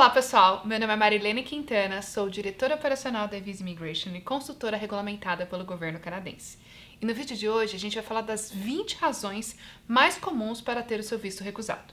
Olá pessoal, meu nome é Marilene Quintana, sou diretora operacional da Visa Immigration e consultora regulamentada pelo governo canadense. E no vídeo de hoje a gente vai falar das 20 razões mais comuns para ter o seu visto recusado.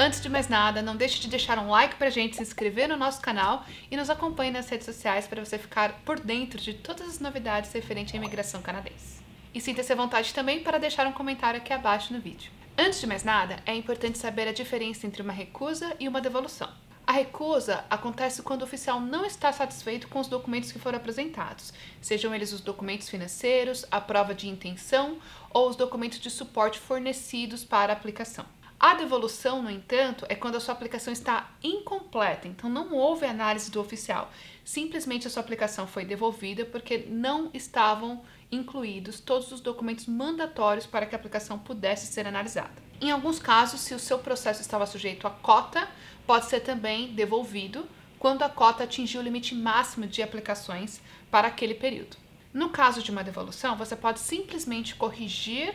Antes de mais nada, não deixe de deixar um like pra gente, se inscrever no nosso canal e nos acompanhe nas redes sociais para você ficar por dentro de todas as novidades referentes à imigração canadense. E sinta-se à vontade também para deixar um comentário aqui abaixo no vídeo. Antes de mais nada, é importante saber a diferença entre uma recusa e uma devolução. A recusa acontece quando o oficial não está satisfeito com os documentos que foram apresentados, sejam eles os documentos financeiros, a prova de intenção ou os documentos de suporte fornecidos para a aplicação. A devolução, no entanto, é quando a sua aplicação está incompleta, então não houve análise do oficial. Simplesmente a sua aplicação foi devolvida porque não estavam incluídos todos os documentos mandatórios para que a aplicação pudesse ser analisada. Em alguns casos, se o seu processo estava sujeito à cota, pode ser também devolvido quando a cota atingiu o limite máximo de aplicações para aquele período. No caso de uma devolução, você pode simplesmente corrigir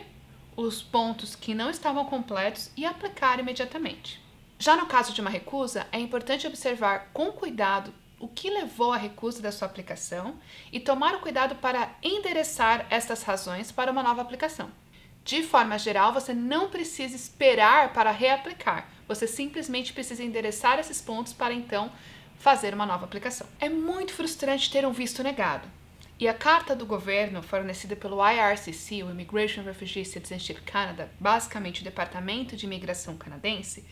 os pontos que não estavam completos e aplicar imediatamente. Já no caso de uma recusa, é importante observar com cuidado o que levou à recusa da sua aplicação e tomar o cuidado para endereçar estas razões para uma nova aplicação. De forma geral, você não precisa esperar para reaplicar, você simplesmente precisa endereçar esses pontos para então fazer uma nova aplicação. É muito frustrante ter um visto negado. E a carta do governo, fornecida pelo IRCC, o Immigration Refugee Citizenship Canada, basicamente o Departamento de Imigração canadense,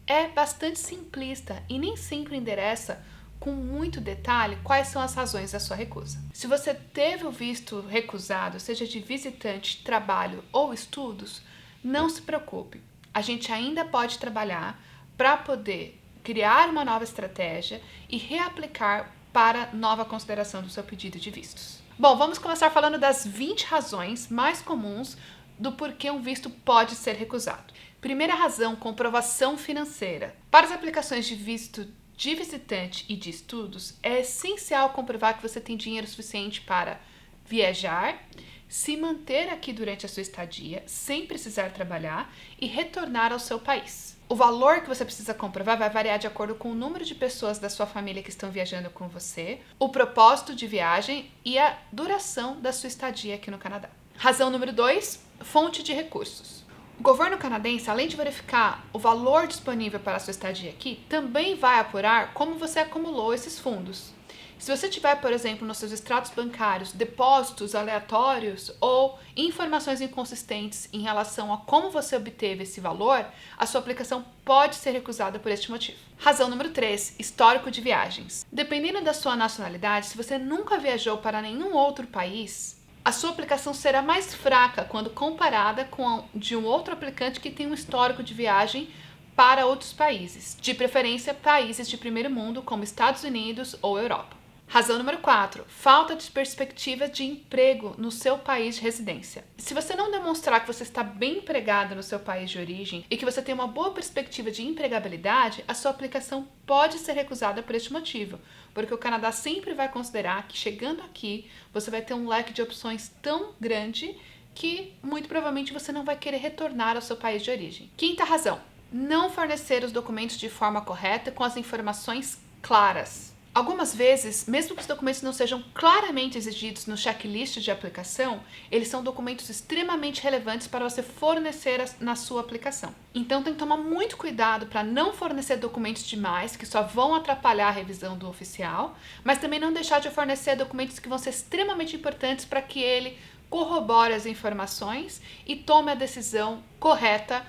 é bastante simplista e nem sempre endereça com muito detalhe quais são as razões da sua recusa. Se você teve o visto recusado, seja de visitante, trabalho ou estudos, não se preocupe. A gente ainda pode trabalhar para poder criar uma nova estratégia e reaplicar para nova consideração do seu pedido de vistos. Bom, vamos começar falando das 20 razões mais comuns do porquê um visto pode ser recusado. Primeira razão, comprovação financeira. Para as aplicações de visto de visitante e de estudos, é essencial comprovar que você tem dinheiro suficiente para viajar, se manter aqui durante a sua estadia, sem precisar trabalhar e retornar ao seu país. O valor que você precisa comprovar vai variar de acordo com o número de pessoas da sua família que estão viajando com você, o propósito de viagem e a duração da sua estadia aqui no Canadá. Razão número 2, fonte de recursos. O governo canadense, além de verificar o valor disponível para a sua estadia aqui, também vai apurar como você acumulou esses fundos. Se você tiver, por exemplo, nos seus extratos bancários, depósitos aleatórios ou informações inconsistentes em relação a como você obteve esse valor, a sua aplicação pode ser recusada por este motivo. Razão número 3, histórico de viagens. Dependendo da sua nacionalidade, se você nunca viajou para nenhum outro país, a sua aplicação será mais fraca quando comparada com a de um outro aplicante que tem um histórico de viagem para outros países, de preferência países de primeiro mundo como Estados Unidos ou Europa. Razão número 4, falta de perspectiva de emprego no seu país de residência. Se você não demonstrar que você está bem empregado no seu país de origem e que você tem uma boa perspectiva de empregabilidade, a sua aplicação pode ser recusada por este motivo, porque o Canadá sempre vai considerar que chegando aqui você vai ter um leque de opções tão grande que muito provavelmente você não vai querer retornar ao seu país de origem. Quinta razão, não fornecer os documentos de forma correta com as informações claras. Algumas vezes, mesmo que os documentos não sejam claramente exigidos no checklist de aplicação, eles são documentos extremamente relevantes para você fornecer na sua aplicação. Então tem que tomar muito cuidado para não fornecer documentos demais que só vão atrapalhar a revisão do oficial, mas também não deixar de fornecer documentos que vão ser extremamente importantes para que ele corrobore as informações e tome a decisão correta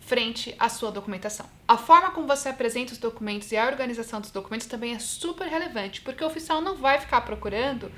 frente à sua documentação. A forma como você apresenta os documentos e a organização dos documentos também é super relevante, porque o oficial não vai ficar procurando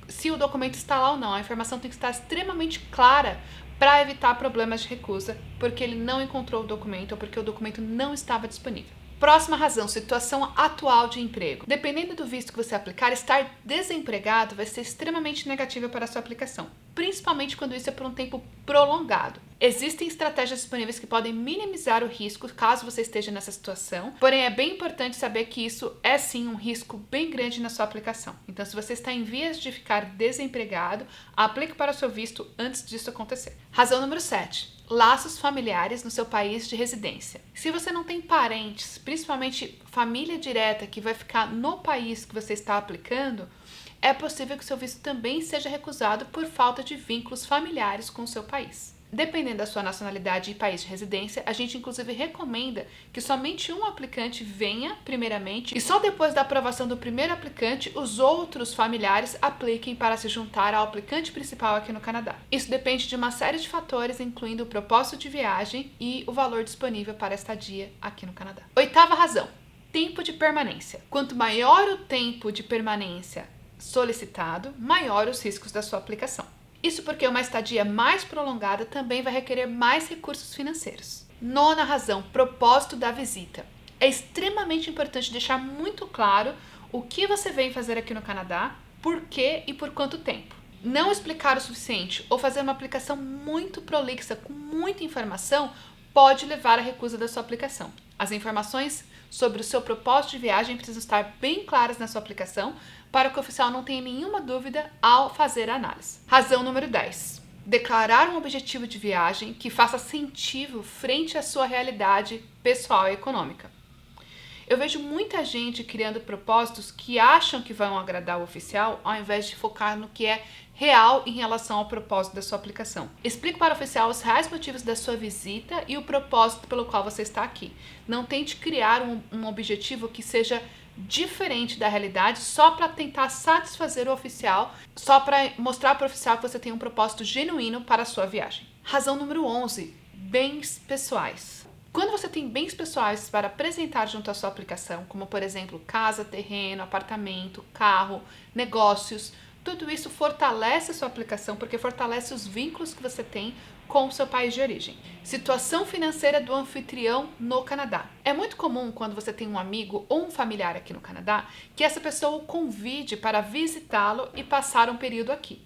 se o documento está lá ou não. A informação tem que estar extremamente clara para evitar problemas de recusa, porque ele não encontrou o documento ou porque o documento não estava disponível. Próxima razão, situação atual de emprego. Dependendo do visto que você aplicar, estar desempregado vai ser extremamente negativo para a sua aplicação, principalmente quando isso é por um tempo prolongado. Existem estratégias disponíveis que podem minimizar o risco caso você esteja nessa situação, porém é bem importante saber que isso é sim um risco bem grande na sua aplicação. Então, se você está em vias de ficar desempregado, aplique para o seu visto antes disso acontecer. Razão número 7. Laços familiares no seu país de residência. Se você não tem parentes, principalmente família direta que vai ficar no país que você está aplicando, é possível que seu visto também seja recusado por falta de vínculos familiares com o seu país. Dependendo da sua nacionalidade e país de residência, a gente inclusive recomenda que somente um aplicante venha primeiramente e só depois da aprovação do primeiro aplicante, os outros familiares apliquem para se juntar ao aplicante principal aqui no Canadá. Isso depende de uma série de fatores, incluindo o propósito de viagem e o valor disponível para a estadia aqui no Canadá. Oitava razão, tempo de permanência. Quanto maior o tempo de permanência solicitado, maior os riscos da sua aplicação. Isso porque uma estadia mais prolongada também vai requerer mais recursos financeiros. Nona razão, propósito da visita. É extremamente importante deixar muito claro o que você vem fazer aqui no Canadá, por quê e por quanto tempo. Não explicar o suficiente ou fazer uma aplicação muito prolixa com muita informação pode levar à recusa da sua aplicação. As informações sobre o seu propósito de viagem precisam estar bem claras na sua aplicação para que o oficial não tenha nenhuma dúvida ao fazer a análise. Razão número 10. Declarar um objetivo de viagem que faça sentido frente à sua realidade pessoal e econômica. Eu vejo muita gente criando propósitos que acham que vão agradar o oficial ao invés de focar no que é real em relação ao propósito da sua aplicação. Explique para o oficial os reais motivos da sua visita e o propósito pelo qual você está aqui. Não tente criar um objetivo que seja diferente da realidade só para tentar satisfazer o oficial, só para mostrar para o oficial que você tem um propósito genuíno para a sua viagem. Razão número 11. Bens pessoais. Quando você tem bens pessoais para apresentar junto à sua aplicação, como por exemplo casa, terreno, apartamento, carro, negócios, tudo isso fortalece a sua aplicação porque fortalece os vínculos que você tem com o seu país de origem. Situação financeira do anfitrião no Canadá. É muito comum quando você tem um amigo ou um familiar aqui no Canadá que essa pessoa o convide para visitá-lo e passar um período aqui.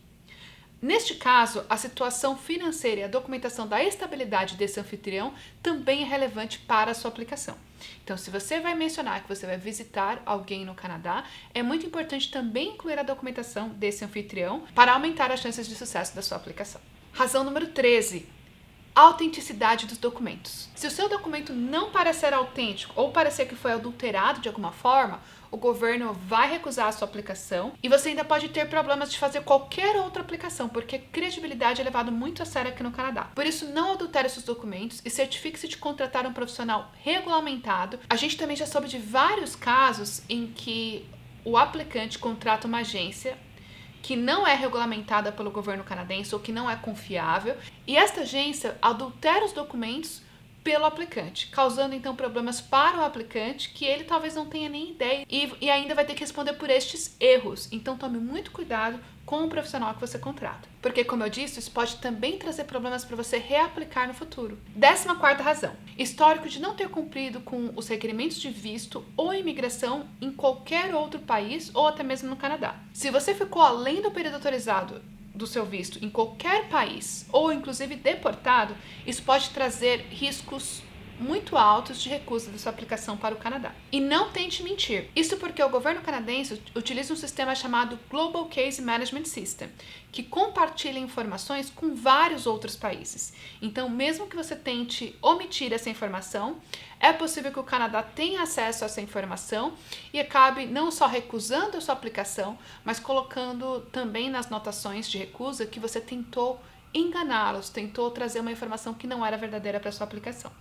Neste caso, a situação financeira e a documentação da estabilidade desse anfitrião também é relevante para a sua aplicação. Então, se você vai mencionar que você vai visitar alguém no Canadá, é muito importante também incluir a documentação desse anfitrião para aumentar as chances de sucesso da sua aplicação. Razão número 13. Autenticidade dos documentos. Se o seu documento não parecer autêntico ou parecer que foi adulterado de alguma forma, o governo vai recusar a sua aplicação e você ainda pode ter problemas de fazer qualquer outra aplicação, porque credibilidade é levado muito a sério aqui no Canadá. Por isso, não adultere seus documentos e certifique-se de contratar um profissional regulamentado. A gente também já soube de vários casos em que o aplicante contrata uma agência que não é regulamentada pelo governo canadense ou que não é confiável, e esta agência adultera os documentos pelo aplicante, causando então problemas para o aplicante que ele talvez não tenha nem ideia e ainda vai ter que responder por estes erros. Então tome muito cuidado com o profissional que você contrata, porque como eu disse, isso pode também trazer problemas para você reaplicar no futuro. 14ª razão, histórico de não ter cumprido com os requerimentos de visto ou imigração em qualquer outro país ou até mesmo no Canadá. Se você ficou além do período autorizado do seu visto em qualquer país ou inclusive deportado, isso pode trazer riscos muito altos de recusa da sua aplicação para o Canadá. E não tente mentir. Isso porque o governo canadense utiliza um sistema chamado Global Case Management System, que compartilha informações com vários outros países. Então, mesmo que você tente omitir essa informação, é possível que o Canadá tenha acesso a essa informação e acabe não só recusando a sua aplicação, mas colocando também nas notações de recusa que você tentou enganá-los, tentou trazer uma informação que não era verdadeira para a sua aplicação.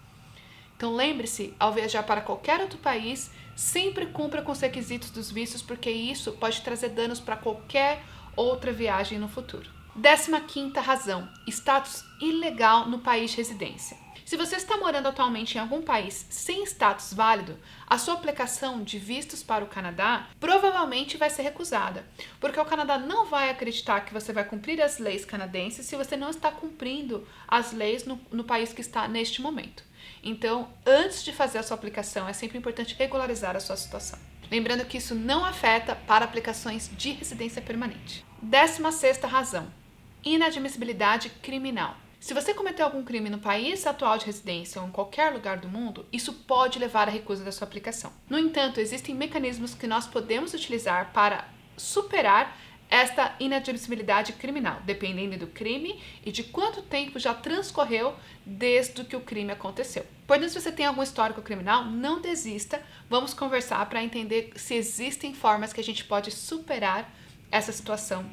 Então lembre-se, ao viajar para qualquer outro país, sempre cumpra com os requisitos dos vistos, porque isso pode trazer danos para qualquer outra viagem no futuro. 15ª razão, status ilegal no país de residência. Se você está morando atualmente em algum país sem status válido, a sua aplicação de vistos para o Canadá provavelmente vai ser recusada, porque o Canadá não vai acreditar que você vai cumprir as leis canadenses se você não está cumprindo as leis no país que está neste momento. Então, antes de fazer a sua aplicação, é sempre importante regularizar a sua situação. Lembrando que isso não afeta para aplicações de residência permanente. 16ª razão: inadmissibilidade criminal. Se você cometeu algum crime no país atual de residência ou em qualquer lugar do mundo, isso pode levar à recusa da sua aplicação. No entanto, existem mecanismos que nós podemos utilizar para superar esta inadmissibilidade criminal, dependendo do crime e de quanto tempo já transcorreu desde que o crime aconteceu. Portanto, se você tem algum histórico criminal, não desista. Vamos conversar para entender se existem formas que a gente pode superar essa situação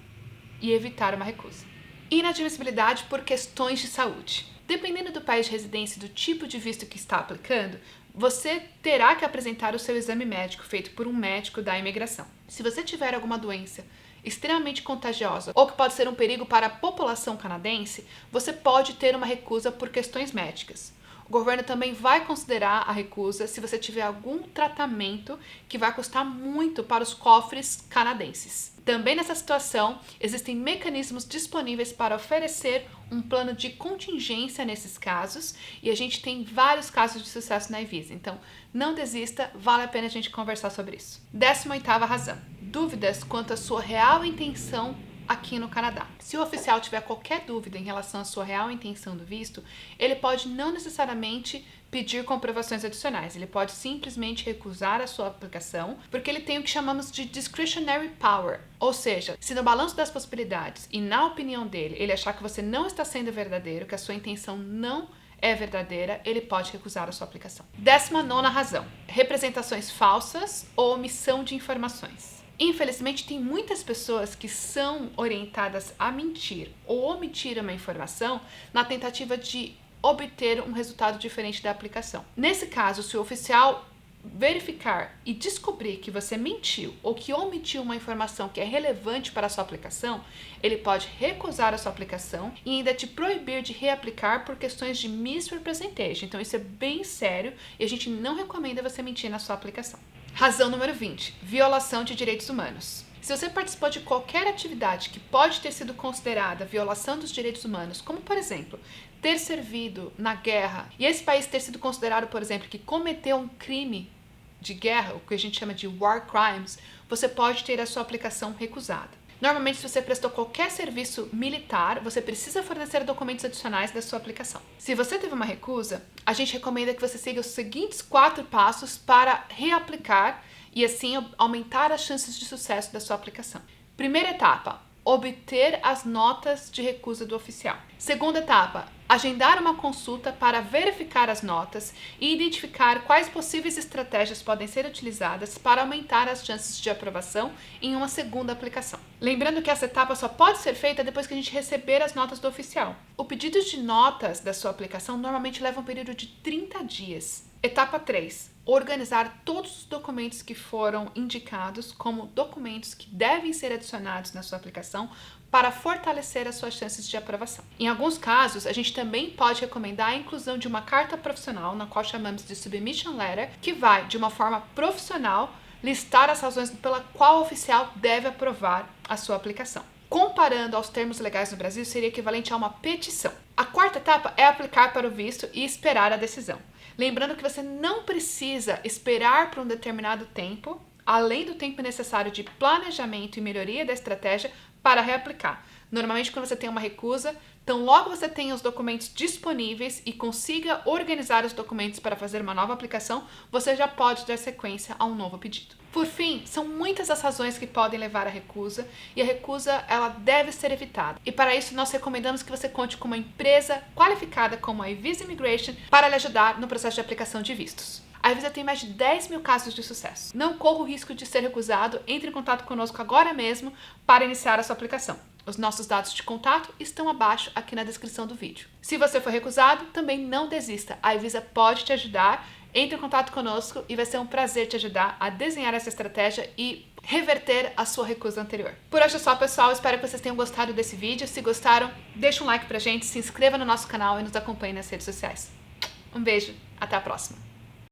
e evitar uma recusa. Inadmissibilidade por questões de saúde. Dependendo do país de residência e do tipo de visto que está aplicando, você terá que apresentar o seu exame médico feito por um médico da imigração. Se você tiver alguma doença extremamente contagiosa ou que pode ser um perigo para a população canadense, você pode ter uma recusa por questões médicas. O governo também vai considerar a recusa se você tiver algum tratamento que vai custar muito para os cofres canadenses. Também nessa situação, existem mecanismos disponíveis para oferecer um plano de contingência nesses casos, e a gente tem vários casos de sucesso na iVisa. Então, não desista, vale a pena a gente conversar sobre isso. 18ª razão: dúvidas quanto à sua real intenção aqui no Canadá. Se o oficial tiver qualquer dúvida em relação à sua real intenção do visto, ele pode não necessariamente pedir comprovações adicionais. Ele pode simplesmente recusar a sua aplicação, porque ele tem o que chamamos de discretionary power. Ou seja, se no balanço das possibilidades e na opinião dele, ele achar que você não está sendo verdadeiro, que a sua intenção não é verdadeira, ele pode recusar a sua aplicação. 19ª razão: representações falsas ou omissão de informações. Infelizmente, tem muitas pessoas que são orientadas a mentir ou omitir uma informação na tentativa de obter um resultado diferente da aplicação. Nesse caso, se o oficial verificar e descobrir que você mentiu ou que omitiu uma informação que é relevante para a sua aplicação, ele pode recusar a sua aplicação e ainda te proibir de reaplicar por questões de misrepresentation. Então isso é bem sério e a gente não recomenda você mentir na sua aplicação. Razão número 20: violação de direitos humanos. Se você participou de qualquer atividade que pode ter sido considerada violação dos direitos humanos, como por exemplo, ter servido na guerra, e esse país ter sido considerado, por exemplo, que cometeu um crime de guerra, o que a gente chama de war crimes, você pode ter a sua aplicação recusada. Normalmente, se você prestou qualquer serviço militar, você precisa fornecer documentos adicionais da sua aplicação. Se você teve uma recusa, a gente recomenda que você siga os seguintes 4 passos para reaplicar e assim aumentar as chances de sucesso da sua aplicação. Primeira etapa: obter as notas de recusa do oficial. Segunda etapa: agendar uma consulta para verificar as notas e identificar quais possíveis estratégias podem ser utilizadas para aumentar as chances de aprovação em uma segunda aplicação. Lembrando que essa etapa só pode ser feita depois que a gente receber as notas do oficial. O pedido de notas da sua aplicação normalmente leva um período de 30 dias. Etapa 3: organizar todos os documentos que foram indicados como documentos que devem ser adicionados na sua aplicação para fortalecer as suas chances de aprovação. Em alguns casos, a gente também pode recomendar a inclusão de uma carta profissional, na qual chamamos de submission letter, que vai, de uma forma profissional, listar as razões pela qual o oficial deve aprovar a sua aplicação. Comparando aos termos legais no Brasil, seria equivalente a uma petição. A quarta etapa é aplicar para o visto e esperar a decisão. Lembrando que você não precisa esperar por um determinado tempo, além do tempo necessário de planejamento e melhoria da estratégia para reaplicar. Normalmente, quando você tem uma recusa, então logo você tenha os documentos disponíveis e consiga organizar os documentos para fazer uma nova aplicação, você já pode dar sequência a um novo pedido. Por fim, são muitas as razões que podem levar à recusa, e a recusa ela deve ser evitada. E para isso nós recomendamos que você conte com uma empresa qualificada como a iVisa Immigration para lhe ajudar no processo de aplicação de vistos. A iVisa tem mais de 10 mil casos de sucesso. Não corra o risco de ser recusado, entre em contato conosco agora mesmo para iniciar a sua aplicação. Os nossos dados de contato estão abaixo aqui na descrição do vídeo. Se você for recusado, também não desista. A iVisa pode te ajudar. Entre em contato conosco e vai ser um prazer te ajudar a desenhar essa estratégia e reverter a sua recusa anterior. Por hoje é só, pessoal. Espero que vocês tenham gostado desse vídeo. Se gostaram, deixa um like pra gente, se inscreva no nosso canal e nos acompanhe nas redes sociais. Um beijo, até a próxima!